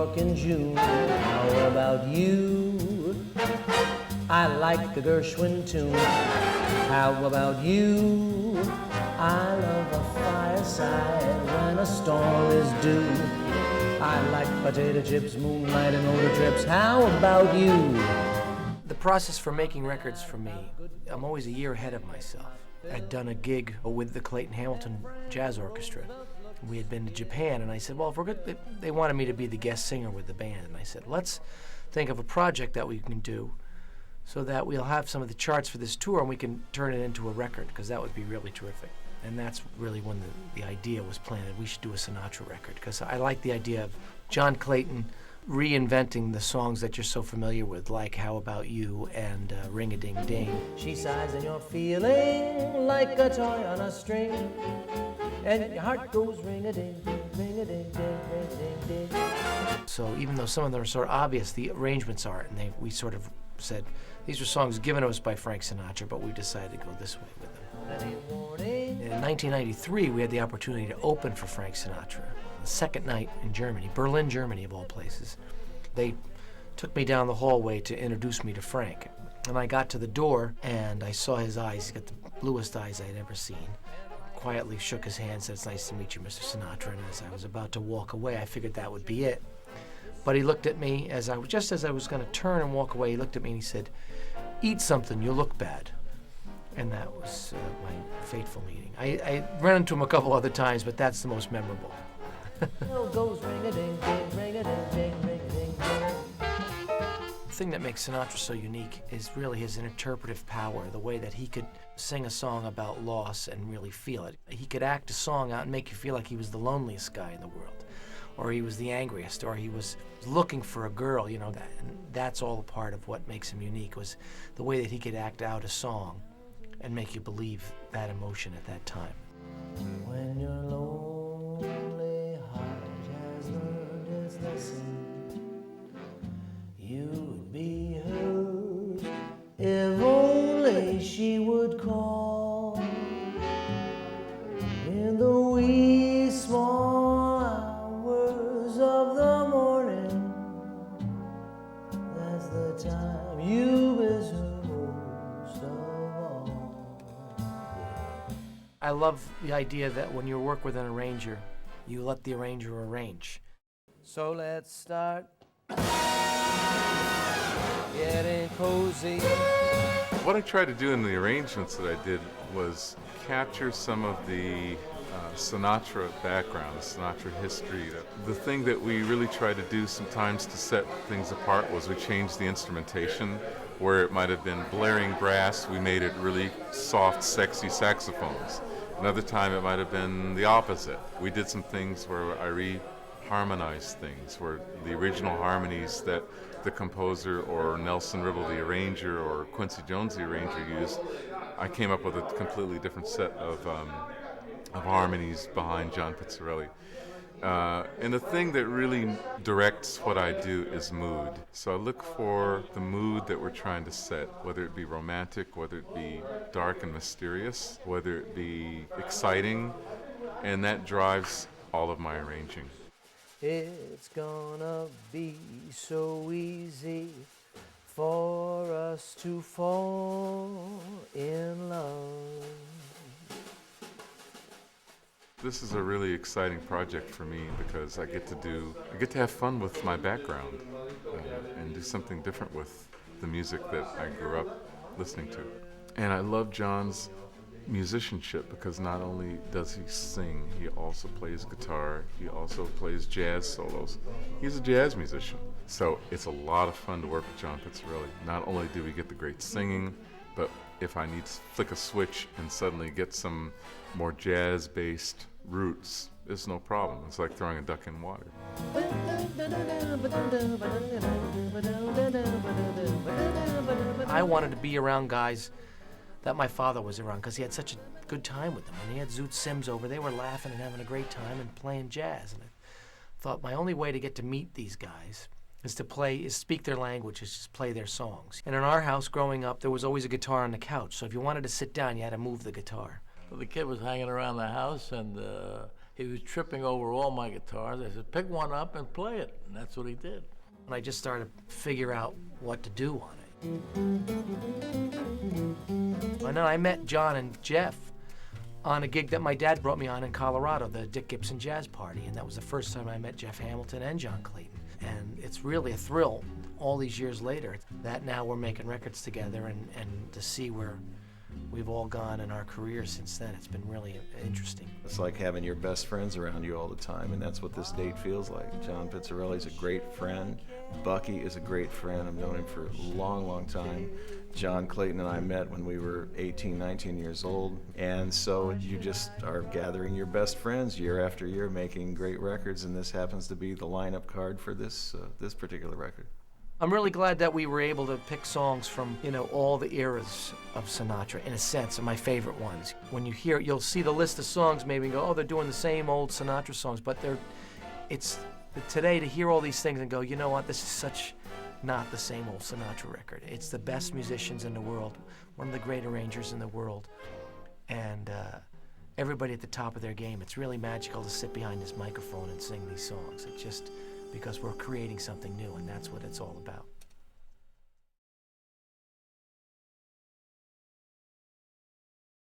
York in June. How about you? I like the Gershwin tune. How about you? I love a fireside when a storm is due. I like potato chips, moonlight, and motor trips. How about you? The process for making records for me, I'm always a year ahead of myself. I'd done a gig with the Clayton Hamilton Jazz Orchestra. We had been to Japan, and I said, well, if we're good, they wanted me to be the guest singer with the band. And I said, let's think of a project that we can do so that we'll have some of the charts for this tour and we can turn it into a record, because that would be really terrific. And that's really when the idea was planted. We should do a Sinatra record, because I like the idea of John Clayton reinventing the songs that you're so familiar with, like How About You and Ring-a-Ding-Ding. She sighs and you're feeling like a toy on a string, and your heart goes ring-a-ding-ding, ring-a-ding-ding, ring-a-ding-ding. So even though some of them are sort of obvious, the arrangements aren't, and we sort of said, these were songs given to us by Frank Sinatra, but we decided to go this way with them. In 1993, we had the opportunity to open for Frank Sinatra. The second night in Germany, Berlin, Germany, of all places. They took me down the hallway to introduce me to Frank. And I got to the door, and I saw his eyes. He's got the bluest eyes I'd ever seen. Quietly shook his hand, said, it's nice to meet you, Mr. Sinatra. And as I was about to walk away, I figured that would be it. But he looked at me, just as I was going to turn and walk away, he looked at me and he said, eat something, you look bad. And that was my fateful meeting. I ran into him a couple other times, but that's the most memorable. Goes ring-a-ding-ding, ring-a-ding-ding, ring-a-ding-ding. The thing that makes Sinatra so unique is really his interpretive power, the way that he could sing a song about loss and really feel it. He could act a song out and make you feel like he was the loneliest guy in the world, or he was the angriest, or he was looking for a girl, you know, and that's all a part of what makes him unique, was the way that he could act out a song and make you believe that emotion at that time. When you're lonely, heart has learned its lesson. You would be hers if only she would call in the wee small hours of the morning. That's the time you miss her most of all. I love the idea that when you work with an arranger, you let the arranger arrange. So let's start getting cozy. What I tried to do in the arrangements that I did was capture some of the Sinatra background, the Sinatra history. The thing that we really tried to do sometimes to set things apart was we changed the instrumentation. Where it might have been blaring brass, we made it really soft, sexy saxophones. Another time it might have been the opposite. We did some things where I reharmonized things, where the original harmonies that the composer or Nelson Ribble, the arranger, or Quincy Jones, the arranger, used, I came up with a completely different set of harmonies behind John Pizzarelli. And the thing that really directs what I do is mood. So I look for the mood that we're trying to set, whether it be romantic, whether it be dark and mysterious, whether it be exciting, and that drives all of my arranging. It's gonna be so easy for us to fall in love. This is a really exciting project for me because I get to have fun with my background and do something different with the music that I grew up listening to. And I love John's musicianship because not only does he sing, he also plays guitar, he also plays jazz solos. He's a jazz musician. So it's a lot of fun to work with John Pizzarelli. Not only do we get the great singing, but if I need to flick a switch and suddenly get some more jazz-based roots, it's no problem. It's like throwing a duck in water. I wanted to be around guys that my father was around because he had such a good time with them. When he had Zoot Sims over, they were laughing and having a great time and playing jazz. And I thought my only way to get to meet these guys is speak their language, is just play their songs. And in our house growing up, there was always a guitar on the couch. So if you wanted to sit down, you had to move the guitar. Well, the kid was hanging around the house, and He was tripping over all my guitars. I said, pick one up and play it. And that's what he did. And I just started to figure out what to do on it. And then I met John and Jeff on a gig that my dad brought me on in Colorado, the Dick Gibson Jazz Party. And that was the first time I met Jeff Hamilton and John Clayton. And it's really a thrill all these years later that now we're making records together, and to see where we've all gone in our careers since then. It's been really interesting. It's like having your best friends around you all the time, and that's what this date feels like. John Pizzarelli's a great friend. Bucky is a great friend. I've known him for a long, long time. John Clayton and I met when we were 18, 19 years old, and so you just are gathering your best friends year after year, making great records, and this happens to be the lineup card for this particular record. I'm really glad that we were able to pick songs from, all the eras of Sinatra, in a sense, and my favorite ones. When you hear it, you'll see the list of songs, maybe and go, oh, they're doing the same old Sinatra songs, but it's today to hear all these things and go, you know what, this is such not the same old Sinatra record. It's the best musicians in the world, one of the great arrangers in the world, and everybody at the top of their game. It's really magical to sit behind this microphone and sing these songs. It's just because we're creating something new, and that's what it's all about.